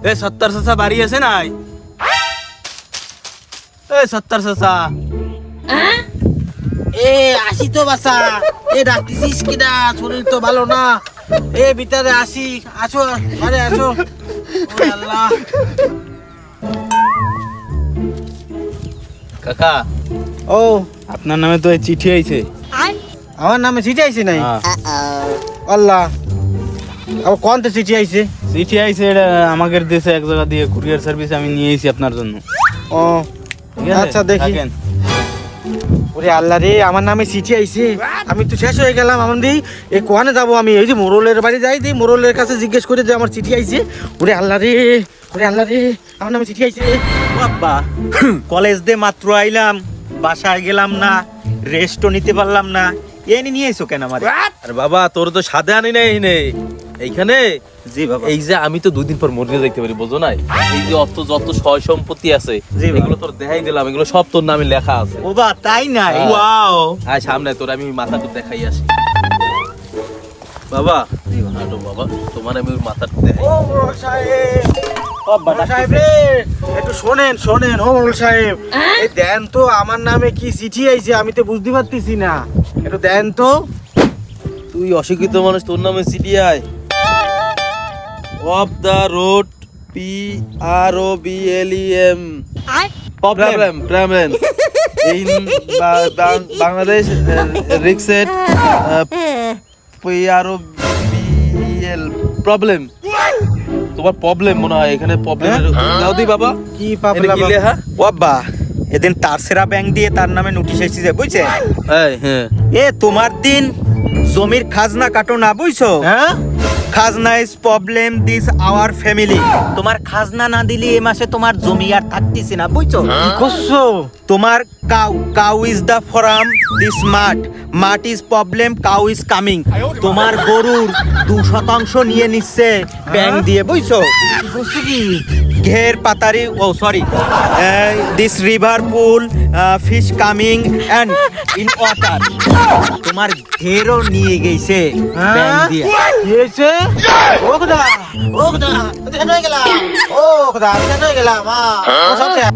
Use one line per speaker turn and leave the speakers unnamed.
এ সত্তর চাচা বাড়ি আছে নাই? এ সত্তর চাচা
এ আসি তো বাসা। এ ডাকতেছিস কিনা? শরীর তো ভালো না। এ ভিতরে আসি, আসো আরে আসো। ও আল্লাহ।
কাকা
ও
আপনার নামে তো এই চিঠি আইছে।
আমার নামে চিঠি আইছে নাই? আল্লাহ, আবার কোন তো চিঠি আইছে?
চিঠি আইছে, এটা আমাদের দেশে এক জায়গা দিয়ে কুরিয়ার সার্ভিস আমি নিয়ে এসেছি আপনার জন্য।
ও
ঠিক আছে?
আচ্ছা দেখি।
থাকেন।
ওরে আল্লাহ রে, আমার নামে চিঠি আইছে। আমি তো শেষ হয়ে গেলাম। আমি দিই এই কোয়ানে যাবো? আমি এই যে মোরলের বাড়ি যাই, দিই মোরলের কাছে জিজ্ঞেস করে যে আমার চিঠি আইছে। ওরে আল্লাহ রে, ওরে আল্লাহ রে, আমার নামে চিঠি আইছে।
বাবা কলেজ দিয়ে মাত্র আইলাম, বাসায় গেলাম না, রেস্টও নিতে পারলাম না, এনে নিয়ে এসো কেন আমার?
আরে বাবা তোর তো সাথে আনি নাই এইখানে।
জি বাবা।
এই যে আমি তো 2 দিন পর মরে যাইতে পারি, বুঝো নাই? এই যে অত যত সয় সম্পত্তি আছে
জি বাবা।
এগুলো তোর দেখাই দিলাম, এগুলো সব তোর নামে লেখা আছে।
ও বা তাই নাই?
হ্যাঁ।
ওয়াও।
আয় সামনে তোর আমি মাথাটা দেখাই আসি। বাবা হাঁটো বাবা, তোমার আমি ওর মাথাটা দেখাই।
ও মোরল সাহেব, ও মোরল সাহেব রে, একটু শোনেন শোনেন। ও মোরল সাহেব, এই দেন তো আমার নামে কি চিঠি আইছে, আমি তো বুঝতে পারতেছি না। একটু দেন তো।
তুই অশিক্ষিত মানুষ, তোর নামে CDI of the road PROBLEM
problem.
Problem in Bangladesh রিক্সেট PROBL প্রবলেম। তোমার প্রবলেম মনে হয় এখানে প্রবলেম। দাও দি বাবা,
কি
এটা
পাবলা
কি লেখা?
বাবা এদিন তারসেরা ব্যাংক দিয়ে তার নামে নোটিশ এসেছে, বুঝছে?
এই হ্যাঁ
এ তোমার দিন জমির খাজনা কাটো না, বুঝছো?
হ্যাঁ?
খাজনা is problem this our family. তোমার খাজনা না দিলে এই মাসে তোমার জমি আর থাকতেছে না, বুঝছো?
কি করছো?
তোমার cow is the from this মাঠ is problem, cow is coming. তোমার গরুর 2% নিয়ে নিচ্ছে ব্যাংক দিয়ে, বুঝছো?
কি করছো কি?
ঘের পাতারি, oh sorry, this river pool fish coming and in water. তোমার ঘেরও নিয়ে গেছে ব্যাংক দিয়ে।
কি হয়েছে? ও খোদা, ও খোদা, ধ্যান হয়ে গেলাম। ও খোদা, ধ্যান হয়ে গেলাম। ও সব শেষ।